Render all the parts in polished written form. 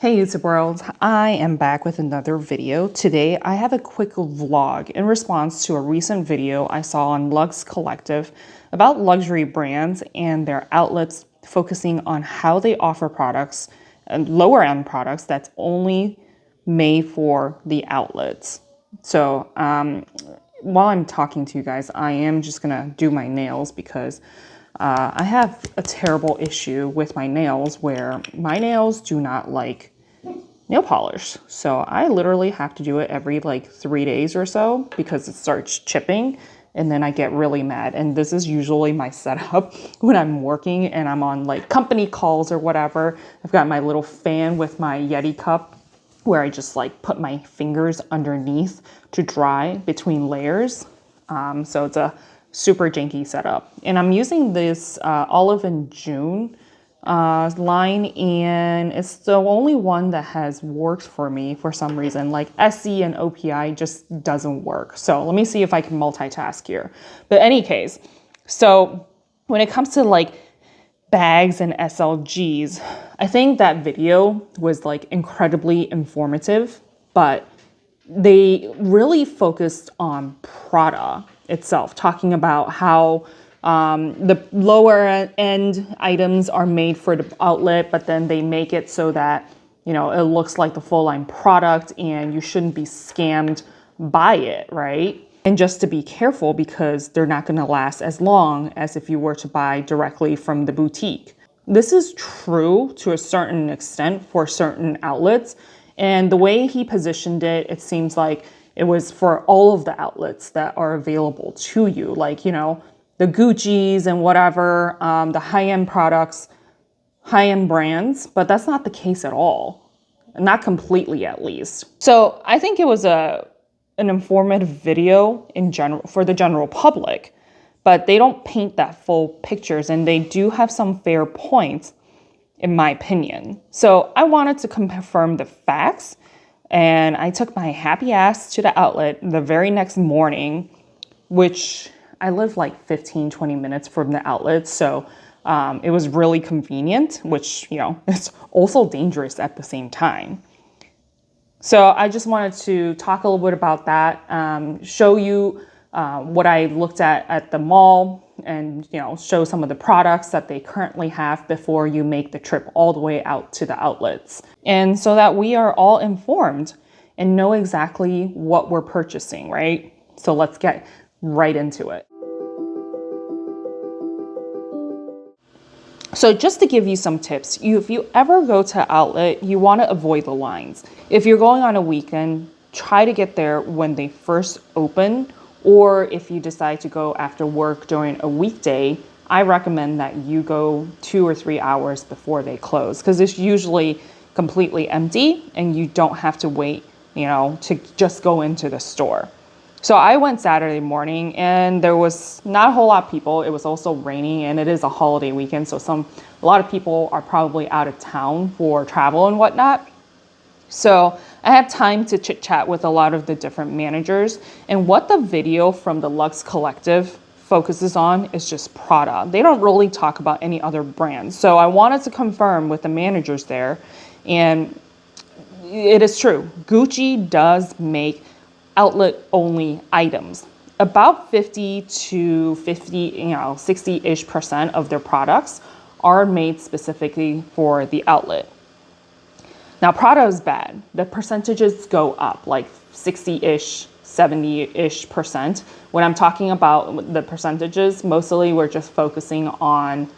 Hey YouTube world, I am back with another video. Today I have a quick vlog in response to a recent video I saw on Luxe Collective about luxury brands and their outlets focusing on how they offer products and lower end products that's only made for the outlets. So while I'm talking to you guys, I am just gonna do my nails because I have a terrible issue with my nails where my nails do not like nail polish. So I literally have to do it every like 3 days or so because it starts chipping and then I get really mad. And this is usually my setup when I'm working and I'm on like company calls or whatever. I've got my little fan with my Yeti cup where I just like put my fingers underneath to dry between layers. So it's a super janky setup. And I'm using this Olive and June line, and it's the only one that has worked for me for some reason. Like SC and OPI just doesn't work. So let me see if I can multitask here. But any case, so when it comes to like bags and SLGs, I think that video was like incredibly informative, but they really focused on Prada itself, talking about how the lower end items are made for the outlet, but then they make it so that, you know, it looks like the full line product and you shouldn't be scammed by it, right? And just to be careful because they're not going to last as long as if you were to buy directly from the boutique. This is true to a certain extent for certain outlets. And the way he positioned it, it seems like it was for all of the outlets that are available to you. Like, you know, the Gucci's and whatever, the high-end products, high-end brands, but that's not the case at all. Not completely, at least. So I think it was an informative video in general for the general public, but they don't paint that full pictures and they do have some fair points, in my opinion. So I wanted to confirm the facts, and I took my happy ass to the outlet the very next morning, which I live like 15-20 minutes from the outlet. So it was really convenient, which, you know, it's also dangerous at the same time. So I just wanted to talk a little bit about that, show you what I looked at the mall, and, you know, show some of the products that they currently have before you make the trip all the way out to the outlets. And so that we are all informed and know exactly what we're purchasing, right? So let's get right into it. So just to give you some tips, if you ever go to outlet, you want to avoid the lines. If you're going on a weekend, try to get there when they first open, or if you decide to go after work during a weekday, I recommend that you go 2 or 3 hours before they close because it's usually completely empty and you don't have to wait, you know, to just go into the store. So I went Saturday morning and there was not a whole lot of people. It was also raining and it is a holiday weekend. So a lot of people are probably out of town for travel and whatnot. So I had time to chit chat with a lot of the different managers, and what the video from the Luxe Collective focuses on is just Prada. They don't really talk about any other brands. So I wanted to confirm with the managers there, and it is true. Gucci does make outlet only items. About 50 to 60-ish% of their products are made specifically for the outlet. Now, Prada is bad. The percentages go up like 60-ish, 70-ish%. When I'm talking about the percentages, mostly we're just focusing on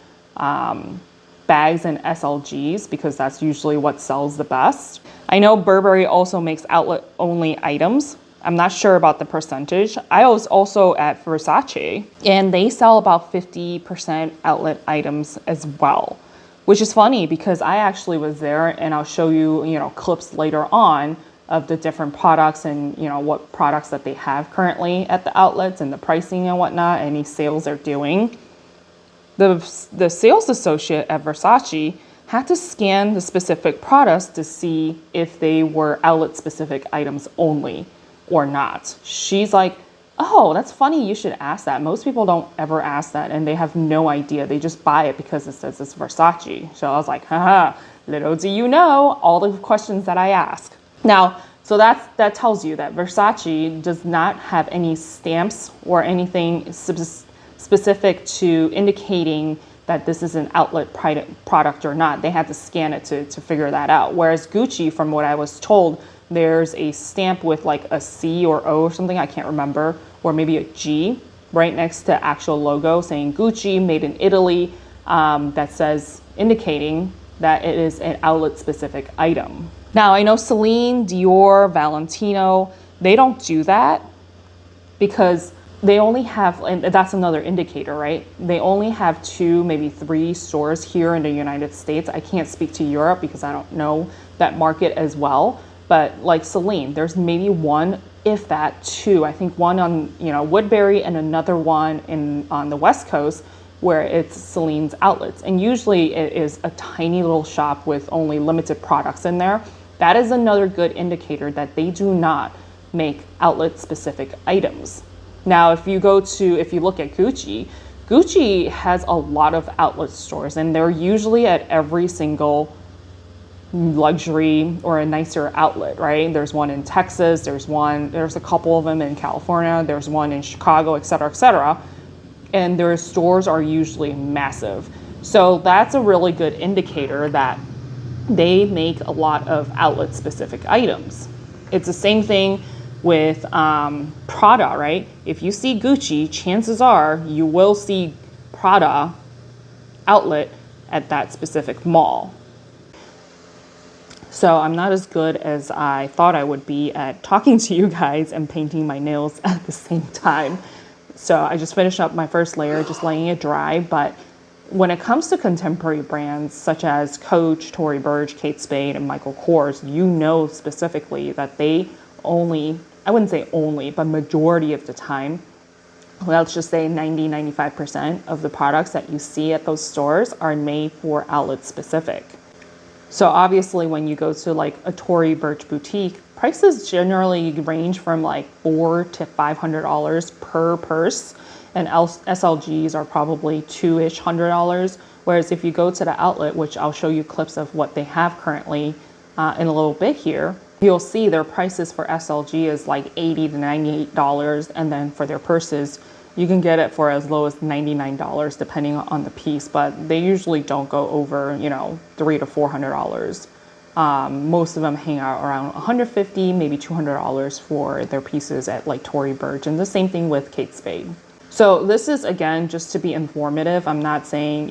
bags and SLGs because that's usually what sells the best. I know Burberry also makes outlet-only items. I'm not sure about the percentage. I was also at Versace, and they sell about 50% outlet items as well. Which is funny because I actually was there, and I'll show you, you know, clips later on of the different products and, you know, what products that they have currently at the outlets and the pricing and whatnot, any sales they're doing. The sales associate at Versace had to scan the specific products to see if they were outlet specific items only or not. She's like, oh, that's funny. You should ask that. Most people don't ever ask that and they have no idea. They just buy it because it says it's Versace. So I was like, haha, Little do you know all the questions that I ask. Now, so that tells you that Versace does not have any stamps or anything specific to indicating that this is an outlet product or not. They had to scan it to figure that out. Whereas Gucci, from what I was told, there's a stamp with like a C or O or something, I can't remember, or maybe a G right next to actual logo saying Gucci, made in Italy, that says, indicating that it is an outlet specific item. Now, I know Celine, Dior, Valentino, they don't do that because they only have, and that's another indicator, right? They only have 2, maybe 3 stores here in the United States. I can't speak to Europe because I don't know that market as well. But like Celine, there's maybe 1, if that, 2. I think 1 on, Woodbury, and another one on the West Coast where it's Celine's outlets. And usually it is a tiny little shop with only limited products in there. That is another good indicator that they do not make outlet specific items. Now, if you look at Gucci, Gucci has a lot of outlet stores, and they're usually at every single luxury or a nicer outlet, right? There's one in Texas, there's a couple of them in California, there's one in Chicago, et cetera, and their stores are usually massive. So that's a really good indicator that they make a lot of outlet specific items. It's the same thing with Prada, right? If you see Gucci, chances are you will see Prada outlet at that specific mall. So I'm not as good as I thought I would be at talking to you guys and painting my nails at the same time. So I just finished up my first layer, just letting it dry. But when it comes to contemporary brands such as Coach, Tory Burch, Kate Spade, and Michael Kors, you know specifically that they only, I wouldn't say only, but majority of the time, let's just say 90-95% of the products that you see at those stores are made for outlet specific. So obviously when you go to like a Tory Burch boutique, prices generally range from like $400 to $500 per purse, and SLGs are probably $200-ish. Whereas if you go to the outlet, which I'll show you clips of what they have currently in a little bit here, you'll see their prices for SLG is like $80 to $98, and then for their purses, you can get it for as low as $99 depending on the piece, but they usually don't go over, $300 to $400. Most of them hang out around $150, maybe $200 for their pieces at like Tory Burch, and the same thing with Kate Spade. So this is, again, just to be informative. I'm not saying,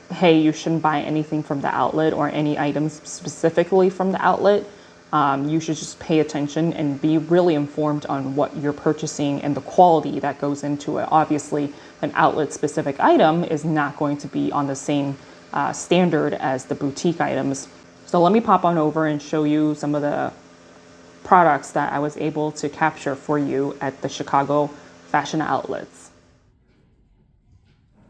hey, you shouldn't buy anything from the outlet or any items specifically from the outlet. You should just pay attention and be really informed on what you're purchasing and the quality that goes into it. Obviously, an outlet specific item is not going to be on the same standard as the boutique items. So let me pop on over and show you some of the products that I was able to capture for you at the Chicago fashion outlets.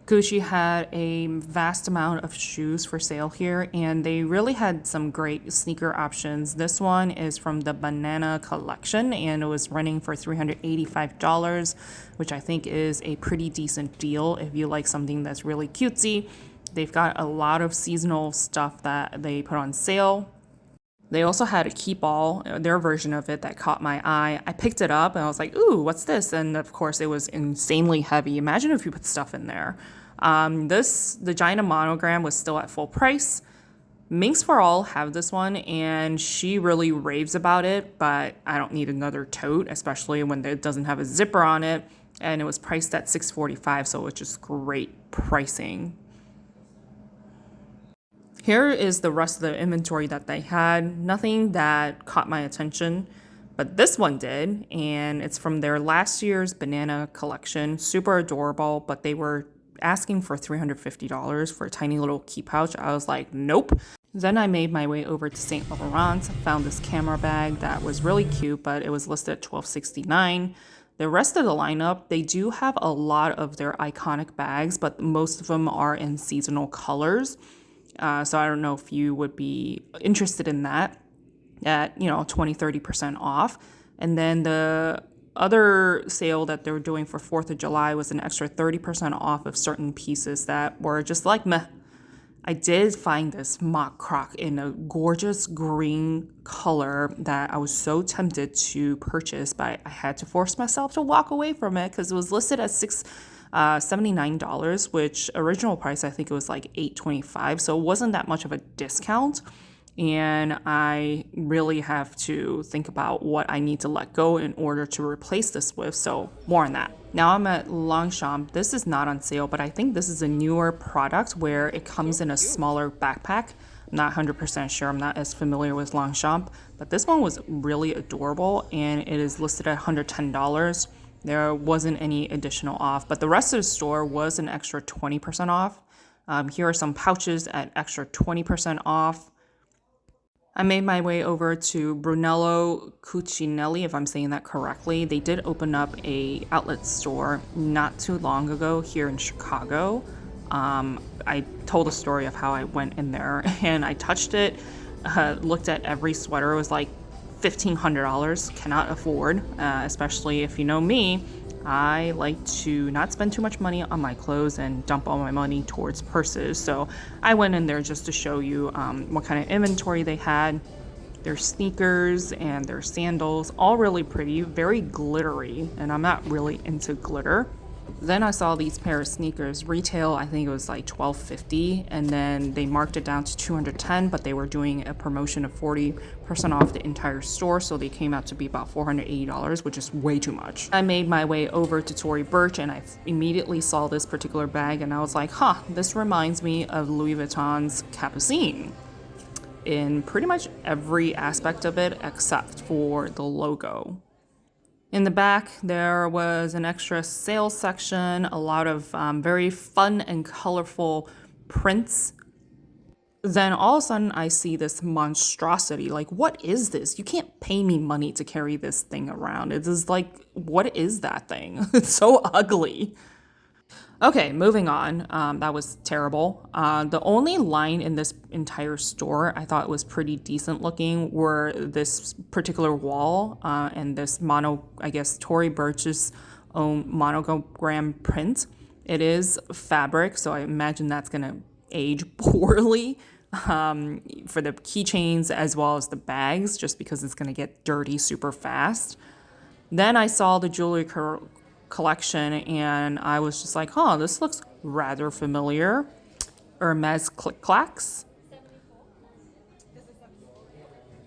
Gucci had a vast amount of shoes for sale here, and they really had some great sneaker options. This one is from the Banana collection, and it was running for $385, which I think is a pretty decent deal if you like something that's really cutesy. They've got a lot of seasonal stuff that they put on sale. They also had a Keep All, their version of it, that caught my eye. I picked it up and I was like, ooh, what's this? And of course it was insanely heavy. Imagine if you put stuff in there. The Gina monogram was still at full price. Minx for All have this one, and she really raves about it, but I don't need another tote, especially when it doesn't have a zipper on it. And it was priced at $645, so it's just great pricing. Here is the rest of the inventory that they had. Nothing that caught my attention, but this one did, and it's from their last year's Banana collection. Super adorable, but they were asking for $350 for a tiny little key pouch. I was like, nope. Then I made my way over to St. Laurent, found this camera bag that was really cute, but it was listed at $1269. The rest of the lineup, they do have a lot of their iconic bags, but most of them are in seasonal colors. So I don't know if you would be interested in that at, 20-30% off. And then the other sale that they were doing for 4th of July was an extra 30% off of certain pieces that were just like meh. I did find this mock croc in a gorgeous green color that I was so tempted to purchase, but I had to force myself to walk away from it because it was listed at $79, which original price I think it was like $8.25, so it wasn't that much of a discount. And I really have to think about what I need to let go in order to replace this with, so more on that. Now I'm at Longchamp. This is not on sale, but I think this is a newer product where it comes in a smaller backpack. I'm not 100% sure. I'm not as familiar with Longchamp, but this one was really adorable and it is listed at $110. There wasn't any additional off, but the rest of the store was an extra 20% off. Here are some pouches at extra 20% off. I made my way over to Brunello Cucinelli, if I'm saying that correctly. They did open up a outlet store not too long ago here in Chicago. I told a story of how I went in there and I touched it, looked at every sweater. It was like $1,500, cannot afford, especially if you know me. I like to not spend too much money on my clothes and dump all my money towards purses. So I went in there just to show you what kind of inventory they had. Their sneakers and their sandals, all really pretty, very glittery, and I'm not really into glitter. Then I saw these pair of sneakers retail, I think it was like $12.50, and then they marked it down to $210, but they were doing a promotion of 40% off the entire store, so they came out to be about $480, which is way too much. I made my way over to Tory Burch and I immediately saw this particular bag and I was like, this reminds me of Louis Vuitton's Capucine in pretty much every aspect of it except for the logo. In the back, there was an extra sales section, a lot of very fun and colorful prints. Then all of a sudden, I see this monstrosity. Like, what is this? You can't pay me money to carry this thing around. It is like, what is that thing? It's so ugly. Okay, moving on. That was terrible. The only line in this entire store I thought was pretty decent looking were this particular wall and this Tory Burch's own monogram print. It is fabric, so I imagine that's going to age poorly for the keychains as well as the bags, just because it's going to get dirty super fast. Then I saw the jewelry collection and I was just like, this looks rather familiar. Hermes click-clacks.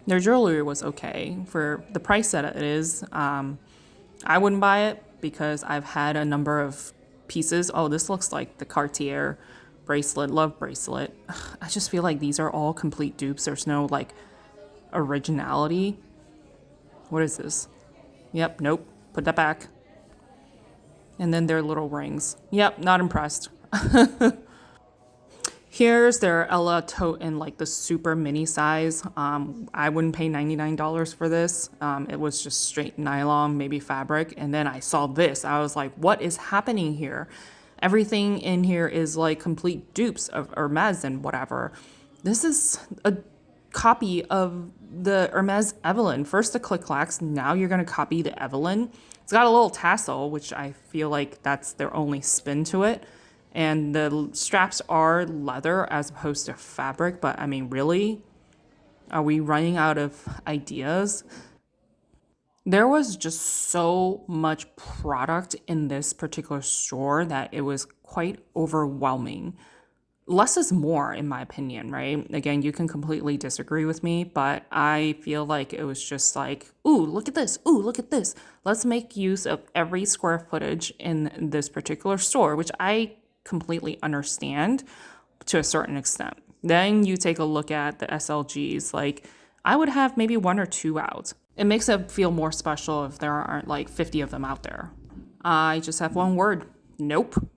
Their jewelry was okay for the price that it is. I wouldn't buy it because I've had a number of pieces. This looks like the Cartier bracelet, love bracelet. I just feel like these are all complete dupes. There's no like originality. What is this? Yep, nope, put that back. And then their little rings. Yep, not impressed. Here's their Ella tote in like the super mini size. I wouldn't pay $99 for this. It was just straight nylon, maybe fabric. And then I saw this. I was like, what is happening here? Everything in here is like complete dupes of Hermes and whatever. This is a copy of the Hermes Evelyn. First the click-clacks, now you're going to copy the Evelyn. It's got a little tassel, which I feel like that's their only spin to it. And the straps are leather as opposed to fabric. But I mean, really? Are we running out of ideas? There was just so much product in this particular store that it was quite overwhelming. Less is more, in my opinion, right? Again, you can completely disagree with me, but I feel like it was just like, ooh, look at this. Ooh, look at this. Let's make use of every square footage in this particular store, which I completely understand to a certain extent. Then you take a look at the SLGs. Like, I would have maybe one or two out. It makes it feel more special if there aren't like 50 of them out there. I just have one word. Nope.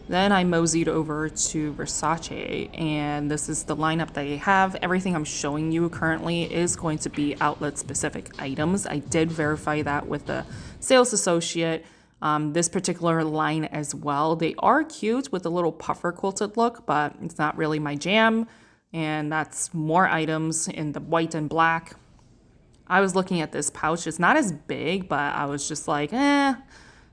Then I moseyed over to Versace, and this is the lineup they have. Everything I'm showing you currently is going to be outlet-specific items. I did verify that with the sales associate. This particular line as well. They are cute with a little puffer quilted look, but it's not really my jam. And that's more items in the white and black. I was looking at this pouch. It's not as big, but I was just like,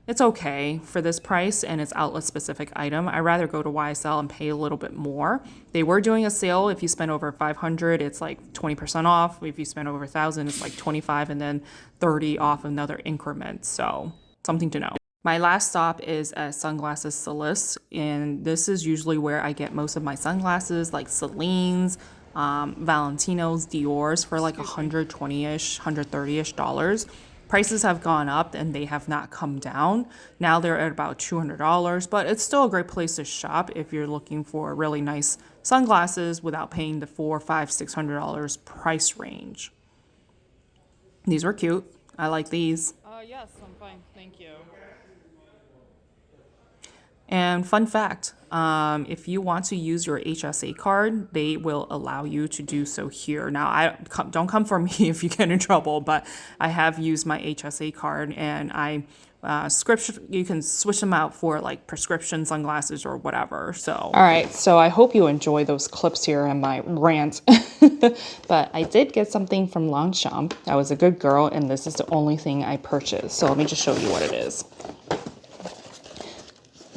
It's okay for this price and it's outlet specific item. I'd rather go to YSL and pay a little bit more. They were doing a sale. If you spend over 500, it's like 20% off. If you spend over 1,000, it's like 25 and then 30 off another increment. So something to know. My last stop is at Sunglasses Solis, and this is usually where I get most of my sunglasses, like Celine's, Valentino's, Dior's for like 120-ish, 130-ish dollars. Prices have gone up and they have not come down. Now they're at about $200, but it's still a great place to shop if you're looking for really nice sunglasses without paying the $400, $500, $600 price range. These were cute. I like these. Yes, I'm fine. Thank you. And fun fact, if you want to use your HSA card, they will allow you to do so here. Now, don't come for me if you get in trouble, but I have used my HSA card and you can switch them out for like prescription sunglasses or whatever. So, all right. So I hope you enjoy those clips here and my rant, but I did get something from Longchamp. I was a good girl and this is the only thing I purchased. So let me just show you what it is.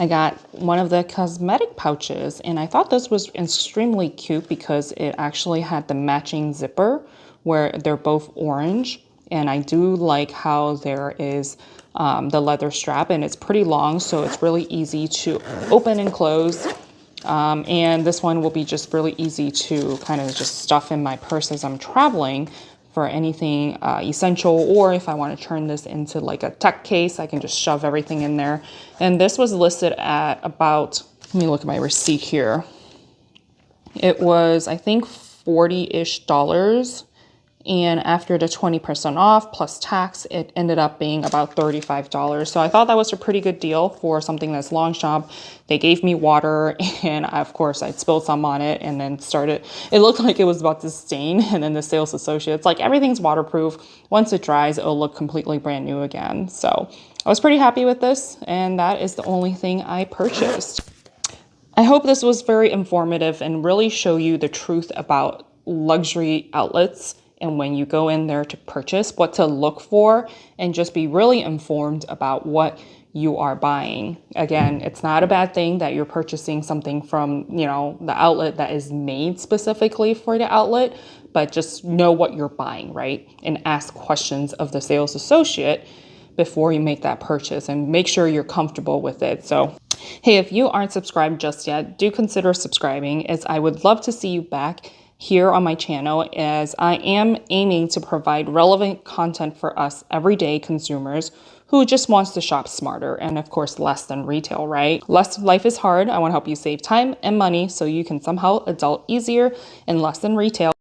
I got one of the cosmetic pouches and I thought this was extremely cute because it actually had the matching zipper where they're both orange. And I do like how there is the leather strap and it's pretty long, so it's really easy to open and close. And this one will be just really easy to kind of just stuff in my purse as I'm traveling for anything essential, or if I want to turn this into like a tech case, I can just shove everything in there. And this was listed at about, let me look at my receipt here. It was, I think, $40-ish. And after the 20% off plus tax, it ended up being about $35. So I thought that was a pretty good deal for something that's Longchamp. They gave me water and of course I spilled some on it and then it looked like it was about to stain. And then the sales associate's like, everything's waterproof. Once it dries, it'll look completely brand new again. So I was pretty happy with this. And that is the only thing I purchased. I hope this was very informative and really show you the truth about luxury outlets. And when you go in there to purchase, what to look for, and just be really informed about what you are buying. Again, it's not a bad thing that you're purchasing something from, the outlet that is made specifically for the outlet, but just know what you're buying, right? And ask questions of the sales associate before you make that purchase and make sure you're comfortable with it. So, hey, if you aren't subscribed just yet, do consider subscribing, as I would love to see you back here on my channel, as I am aiming to provide relevant content for us everyday consumers who just wants to shop smarter and of course less than retail, right? Life is hard. I want to help you save time and money so you can somehow adult easier and less than retail.